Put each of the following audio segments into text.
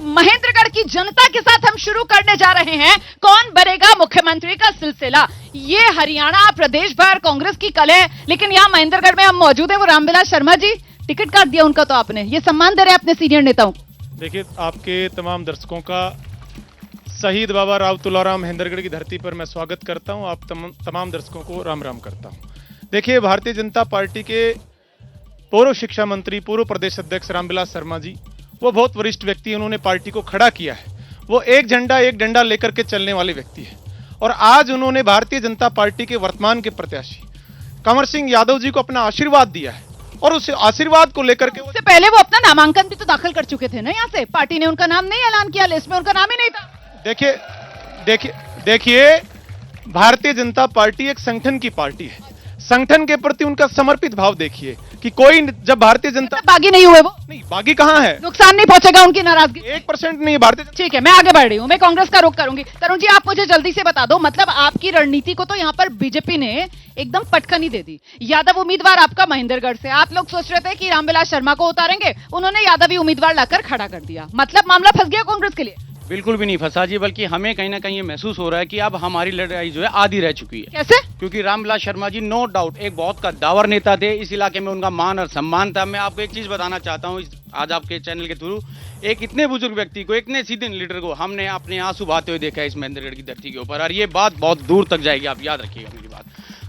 महेंद्रगढ़ की जनता के साथ हम शुरू करने जा रहे हैं कौन बनेगा मुख्यमंत्री का सिलसिला। ये हरियाणा प्रदेश भर कांग्रेस की कल है, लेकिन यहाँ महेंद्रगढ़ में हम मौजूद हैं। वो रामविलास शर्मा जी, टिकट काट दिया उनका, तो आपने ये सम्मान दे रहे हैं अपने सीनियर नेताओं को। देखिए, आपके तमाम दर्शकों का शहीद बाबा राव तुलाराम महेंद्रगढ़ की धरती पर मैं स्वागत करता हूं। आप तमाम दर्शकों को राम राम करता हूं। देखिए, भारतीय जनता पार्टी के पूर्व शिक्षा मंत्री, पूर्व प्रदेश अध्यक्ष रामविलास शर्मा जी, वो बहुत वरिष्ठ व्यक्ति हैं। उन्होंने पार्टी को खड़ा किया है। वो एक झंडा एक डंडा लेकर के चलने वाले व्यक्ति है। और आज उन्होंने भारतीय जनता पार्टी के वर्तमान के प्रत्याशी कंवर सिंह यादव जी को अपना आशीर्वाद दिया है। और उस आशीर्वाद को लेकर के उससे पहले वो अपना नामांकन भी तो दाखिल कर चुके थे ना यहाँ से। पार्टी ने उनका नाम नहीं ऐलान किया, लिस्ट में उनका नाम ही नहीं था। देखिए, भारतीय जनता पार्टी एक संगठन की पार्टी है। संगठन के प्रति उनका समर्पित भाव देखिए कि कोई जब भारतीय जनता बागी नहीं हुए, वो नहीं, बागी कहां है, नुकसान नहीं पहुंचेगा उनकी नाराजगी 1% नहीं है भारतीय। ठीक है, मैं आगे बढ़ रही हूँ, मैं कांग्रेस का रुख करूंगी। तरुण जी, आप मुझे जल्दी से बता दो, मतलब आपकी रणनीति को तो यहाँ पर बीजेपी ने एकदम पटखनी दे दी। यादव उम्मीदवार आपका महेंद्रगढ़ से, आप लोग सोच रहे थे कि रामविलास शर्मा को उतारेंगे, उन्होंने यादवी उम्मीदवार लाकर खड़ा कर दिया। मतलब मामला फंस गया कांग्रेस के लिए। बिल्कुल भी नहीं फंसा जी, बल्कि हमें कहीं ना कहीं ये महसूस हो रहा है कि अब हमारी लड़ाई जो है आधी रह चुकी है। कैसे? क्योंकि रामविलास शर्मा जी नो डाउट एक बहुत कद्दावर नेता थे। इस इलाके में उनका मान और सम्मान था। मैं आपको एक चीज बताना चाहता हूँ आज आपके चैनल के थ्रू, एक इतने बुजुर्ग व्यक्ति को, इतने सीधे लीडर को हमने अपने आंसू बहाते हुए देखा है इस महेंद्रगढ़ की धरती के ऊपर। और ये बात बहुत दूर तक जाएगी, आप याद रखिएगा मेरी बात।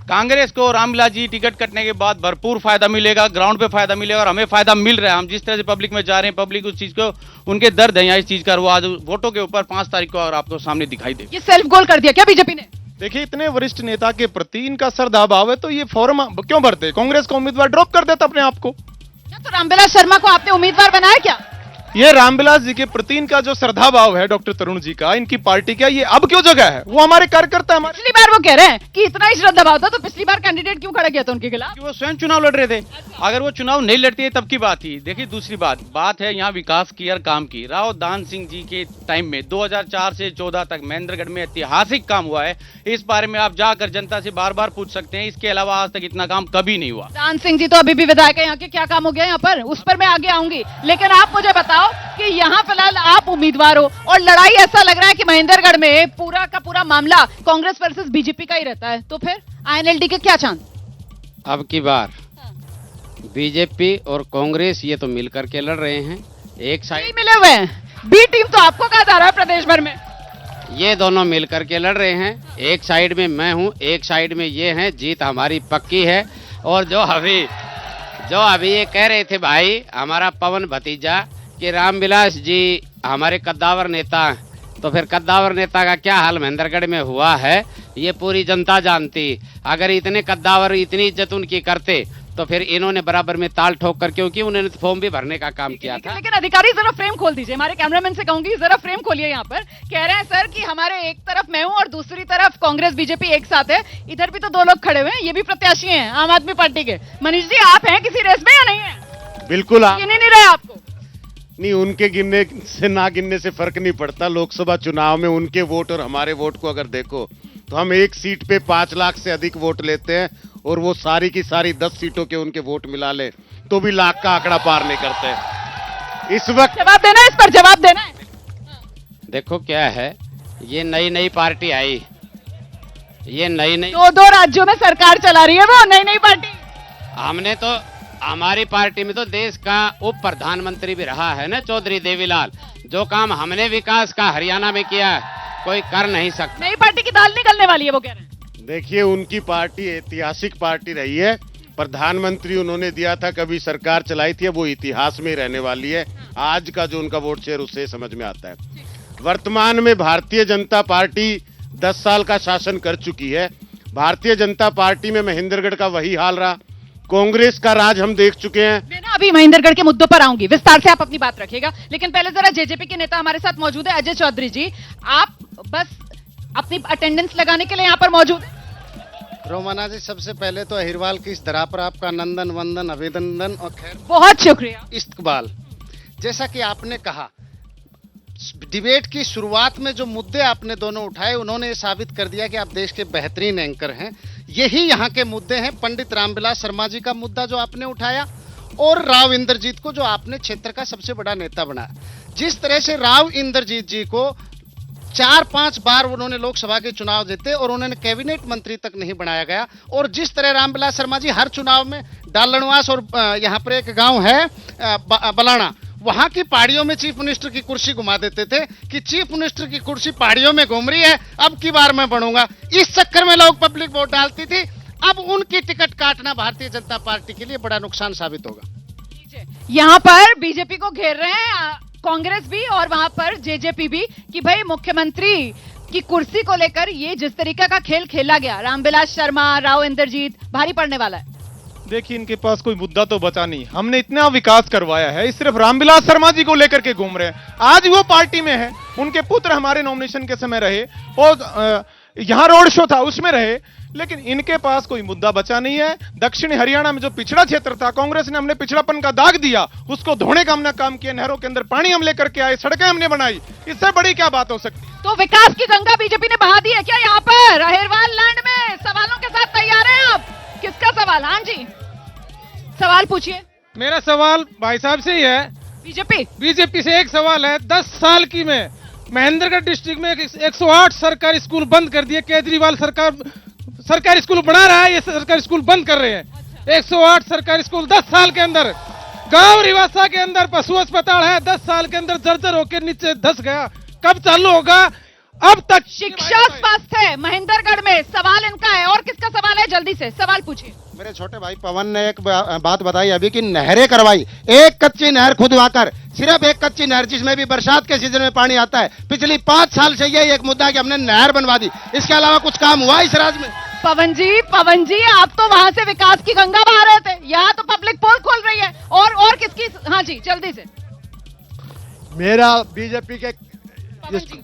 कांग्रेस को रामविलास जी टिकट कटने के बाद भरपूर फायदा मिलेगा, ग्राउंड पे फायदा मिलेगा और हमें फायदा मिल रहा है। हम जिस तरह से पब्लिक में जा रहे हैं, पब्लिक उस चीज को, उनके दर्द है यहाँ इस चीज का, वो आज वोटों के ऊपर 5 तारीख को और आपको सामने दिखाई दे। ये सेल्फ गोल कर दिया क्या बीजेपी ने? देखिए, इतने वरिष्ठ नेता के प्रति इनका श्रद्धा भाव है, तो ये फॉर्म क्यों भरते? कांग्रेस का उम्मीदवार ड्रॉप कर देता अपने आप को। क्या तो रामविलास शर्मा को आपने उम्मीदवार बनाया क्या? ये रामविलास जी के प्रति इनका जो श्रद्धा भाव है डॉक्टर तरुण जी का, इनकी पार्टी का, ये अब क्यों जगह है? वो हमारे कार्यकर्ता, हमारे पिछली बार वो कह रहे हैं कि इतना ही श्रद्धा भाव था, तो पिछली बार कैंडिडेट क्यों खड़ा किया था उनके खिलाफ? वो स्वयं चुनाव लड़ रहे थे। अगर वो चुनाव नहीं लड़ते तब की बात थी। देखिए, दूसरी बात है यहाँ विकास की और काम की। राव दान सिंह जी के टाइम में 2004 से 14 तक महेंद्रगढ़ में ऐतिहासिक काम हुआ है। इस बारे में आप जाकर जनता से बार बार पूछ सकते हैं। इसके अलावा आज तक इतना काम कभी नहीं हुआ। दान सिंह जी तो अभी भी विधायक है यहाँ के, क्या काम हो गया यहाँ पर, उस पर मैं आगे आऊंगी। लेकिन आप मुझे बताओ कि यहाँ फिलहाल आप उम्मीदवार हो और लड़ाई ऐसा लग रहा है कि महेंद्रगढ़ में पूरा का पूरा मामला कांग्रेस वर्सेस बीजेपी का ही रहता है, तो फिर आईएनएलडी के क्या चांस? अब की बार बीजेपी और कांग्रेस ये तो मिलकर के लड़ रहे हैं। एक साइड मिले हुए हैं, बी टीम तो आपको कहा जा रहा है प्रदेश भर में। ये दोनों मिलकर के लड़ रहे हैं। एक साइड में मैं हूँ, एक साइड में ये हैं। जीत हमारी पक्की है। और जो अभी ये कह रहे थे भाई हमारा पवन भतीजा कि रामविलास जी हमारे कद्दावर नेता हैं, तो फिर कद्दावर नेता का क्या हाल महेंद्रगढ़ में हुआ है ये पूरी जनता जानती। अगर इतने कद्दावर इतनी इज्जत उनकी करते तो फिर इन्होंने बराबर में ताल ठोक कर, क्योंकि उन्होंने फॉर्म भी भरने का काम किया था। लेकिन अधिकारी जरा फ्रेम खोल दीजिए, हमारे कैमरामैन से कहूंगी जरा फ्रेम खोलिए। यहाँ पर कह रहे हैं सर कि हमारे एक तरफ मैं हूँ और दूसरी तरफ कांग्रेस बीजेपी एक साथ है। इधर भी तो 2 लोग खड़े हुए हैं, ये भी प्रत्याशी हैं आम आदमी पार्टी के। मनीष जी, आप हैं किसी रेस में या नहीं है? बिल्कुल गिने नहीं रहे आपको? नहीं, उनके गिनने से ना गिनने से फर्क नहीं पड़ता। लोकसभा चुनाव में उनके वोट और हमारे वोट को अगर देखो तो हम एक सीट पे 5 लाख से अधिक वोट लेते हैं, और वो सारी की सारी 10 सीटों के उनके वोट मिला ले तो भी लाख का आंकड़ा पार नहीं करते। इस वक्त जवाब देना है, इस पर जवाब देना है। देखो क्या है, ये नई पार्टी आई, ये नई 2 राज्यों में सरकार चला रही है वो नई पार्टी। हमने तो हमारी पार्टी में तो देश का उप प्रधानमंत्री भी रहा है ना चौधरी देवीलाल। जो काम हमने विकास का हरियाणा में किया है कोई कर नहीं सकता। नई पार्टी की दाल निकलने वाली है, वो कह रहे हैं। देखिए, उनकी पार्टी ऐतिहासिक पार्टी रही है। प्रधानमंत्री उन्होंने दिया था, कभी सरकार चलाई थी, वो इतिहास में रहने वाली है। आज का जो उनका वोट शेयर उससे समझ में आता है। वर्तमान में भारतीय जनता पार्टी 10 साल का शासन कर चुकी है। भारतीय जनता पार्टी में महेंद्रगढ़ का वही हाल रहा। कांग्रेस का राज हम देख चुके हैं। मैं ना अभी महेंद्रगढ़ के मुद्दों पर आऊंगी, विस्तार से आप अपनी बात रखिएगा। लेकिन पहले जरा जेजेपी के नेता हमारे साथ मौजूद है, अजय चौधरी जी। आप बस अपनी अटेंडेंस लगाने के लिए यहाँ पर मौजूद है। रोमाना जी, सबसे पहले तो अहिरवाल की इस धरा पर आपका नंदन वंदन अभिनंदन और खैर बहुत शुक्रिया। इस्तकबाल। जैसा कि आपने कहा, डिबेट की शुरुआत में जो मुद्दे आपने दोनों उठाए, उन्होंने ये साबित कर दिया कि आप देश के बेहतरीन एंकर हैं। यही यहाँ के मुद्दे हैं। पंडित रामविलास शर्मा जी का मुद्दा जो आपने उठाया, और राव इंद्रजीत को जो आपने क्षेत्र का सबसे बड़ा नेता बनाया। जिस तरह से राव इंद्रजीत जी को 4-5 बार उन्होंने लोकसभा के चुनाव जीते और उन्होंने कैबिनेट मंत्री तक नहीं बनाया गया, और जिस तरह रामविलास शर्मा जी हर चुनाव में डालनवास और यहाँ पर एक गांव है बलाना, वहां की पहाड़ियों में चीफ मिनिस्टर की कुर्सी घुमा देते थे कि चीफ मिनिस्टर की कुर्सी पहाड़ियों में घूम रही है, अब की बार मैं बनूंगा। इस चक्कर में लोग पब्लिक वोट डालती थी। अब उनकी टिकट काटना भारतीय जनता पार्टी के लिए बड़ा नुकसान साबित होगा। यहाँ पर बीजेपी को घेर रहे हैं कांग्रेस भी और वहां पर जेजेपी भी कि भाई मुख्यमंत्री की कुर्सी को लेकर ये जिस तरीके का खेल खेला गया, रामविलास शर्मा, राव इंद्रजीत, भारी पड़ने वाला है। देखिए, इनके पास कोई मुद्दा तो बचा नहीं। हमने इतना विकास करवाया है, सिर्फ रामविलास शर्मा जी को लेकर के घूम रहे हैं। आज वो पार्टी में है, उनके पुत्र हमारे नॉमिनेशन के समय रहे और यहां रोड शो था उसमें रहे, लेकिन इनके पास कोई मुद्दा बचा नहीं है। दक्षिणी हरियाणा में जो पिछड़ा क्षेत्र था, कांग्रेस ने हमने पिछड़ापन का दाग दिया, उसको धोने का हमने काम किया। नहरों के अंदर पानी हम लेकर के आए, सड़कें हमने बनाई, इससे बड़ी क्या बात हो सकती। तो विकास की गंगा बीजेपी ने बहा दी है क्या यहाँ पर अहिरवाल लैंड में? सवालों के साथ तैयार हैं आप? किसका सवाल? हाँ जी, सवाल पूछिए। मेरा सवाल भाई साहब से ही है। बीजेपी से एक सवाल है। 10 साल की में महेंद्रगढ़ डिस्ट्रिक्ट में 108 सरकारी स्कूल बंद कर दिए। केजरीवाल सरकार सरकारी स्कूल बना रहा है, ये सरकारी स्कूल बंद कर रहे हैं। 108 सरकारी स्कूल 10 साल के अंदर। गांव रिवासा के अंदर पशु अस्पताल है, 10 साल के अंदर जर्जर होकर नीचे धस गया। कब चालू होगा? अब तक शिक्षा स्वास्थ्य महेंद्रगढ़ में सवाल इनका है। और किसका सवाल है? जल्दी से सवाल पूछिए। मेरे छोटे भाई पवन ने एक बात बताई अभी कि नहरें करवाई। एक कच्ची नहर खुदवाकर, सिर्फ एक कच्ची नहर जिसमें भी बरसात के सीजन में पानी आता है। पिछली 5 साल से यही एक मुद्दा है कि हमने नहर बनवा दी। इसके अलावा कुछ काम हुआ इस राज्य में? पवन जी आप तो वहां से विकास की गंगा बहा रहे थे, यहाँ तो पब्लिक पोल खोल रही है। और किसकी? हाँ जी, जल्दी से। मेरा बीजेपी के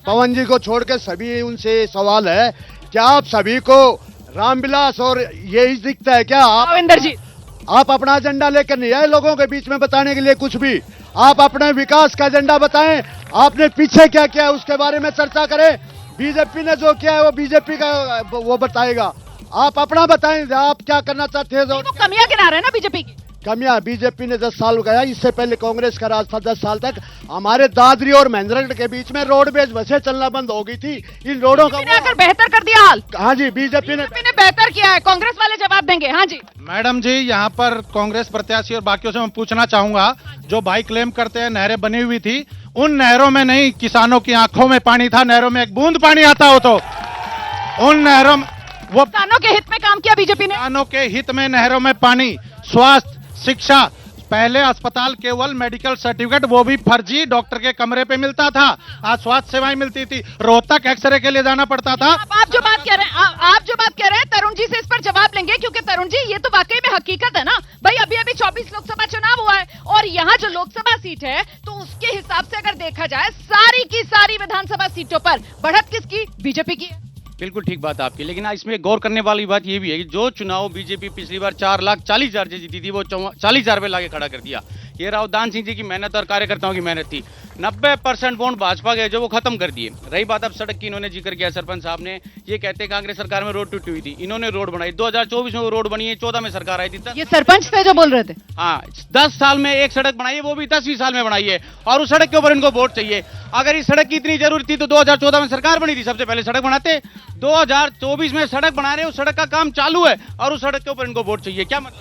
पवन जी को छोड़ के सभी उनसे सवाल है, क्या आप सभी को रामविलास और यही दिखता है क्या? आप अपना एजेंडा लेकर नहीं आए लोगों के बीच में बताने के लिए कुछ भी। आप अपने विकास का एजेंडा बताएं, आपने पीछे क्या किया है उसके बारे में चर्चा करें। बीजेपी ने जो किया है वो बीजेपी का वो बताएगा, आप अपना बताएं आप क्या करना चाहते हैं। वो कमियां गिना रहे हैं ना बीजेपी की। कमियां बीजेपी ने 10 साल गया, इससे पहले कांग्रेस का राज था 10 साल तक। हमारे दादरी और महेंद्रगढ़ के बीच में रोडवेज बसें चलना बंद हो गई थी। इन रोडों का आकर बेहतर कर दिया हाल। हाँ जी, बीजेपी ने बेहतर किया है। कांग्रेस वाले जवाब देंगे। हाँ जी मैडम जी, यहाँ पर कांग्रेस प्रत्याशी और बाकियों से मैं पूछना चाहूंगा, जो भाई क्लेम करते हैं नहरें बनी हुई थी, उन नहरों में नहीं, किसानों की आंखों में पानी था। नहरों में एक बूंद पानी आता हो तो उन नहरों वो किसानों के हित में काम किया बीजेपी ने। किसानों के हित में नहरों में पानी, स्वास्थ्य, शिक्षा। पहले अस्पताल केवल मेडिकल सर्टिफिकेट, वो भी फर्जी डॉक्टर के कमरे पे मिलता था। आज स्वास्थ्य सेवाएं मिलती थी, रोहतक एक्सरे के लिए जाना पड़ता था। आप जो बात कह रहे हैं तरुण जी से इस पर जवाब लेंगे, क्योंकि तरुण जी ये तो वाकई में हकीकत है ना भाई। अभी 24 लोकसभा चुनाव हुआ है और यहाँ जो लोकसभा सीट है तो उसके हिसाब से अगर देखा जाए सारी की सारी विधानसभा सीटों पर बढ़त किसकी? बीजेपी की है। बिल्कुल ठीक बात आपकी, लेकिन इसमें गौर करने वाली बात ये भी है कि जो चुनाव बीजेपी पिछली बार 4,40,000 से जीती थी, वो 40,000 पे लाके खड़ा कर दिया। ये रावदान सिंह जी की मेहनत और कार्यकर्ताओं की मेहनत थी। 90% वोट भाजपा के जो वो खत्म कर दिए। रही बात अब सड़क की, इन्होंने जिक्र किया सरपंच साहब ने, ये कहते हैं कांग्रेस सरकार में रोड टूटी हुई थी, इन्होंने रोड बनाई। 2024 में वो रोड बनी है, 14 में सरकार आई थी। ये सरपंच थे जो बोल रहे थे। हाँ, 10 साल में एक सड़क बनाई है, वो भी 10वीं साल में बनाई है, और उस सड़क के ऊपर इनको वोट चाहिए। अगर इस सड़क की इतनी जरूरत थी तो 2014 में सरकार बनी थी, सबसे पहले सड़क बनाते। 2024 में सड़क बना रहे, उस सड़क का काम चालू है और उस सड़क के ऊपर इनको वोट चाहिए। क्या मतलब?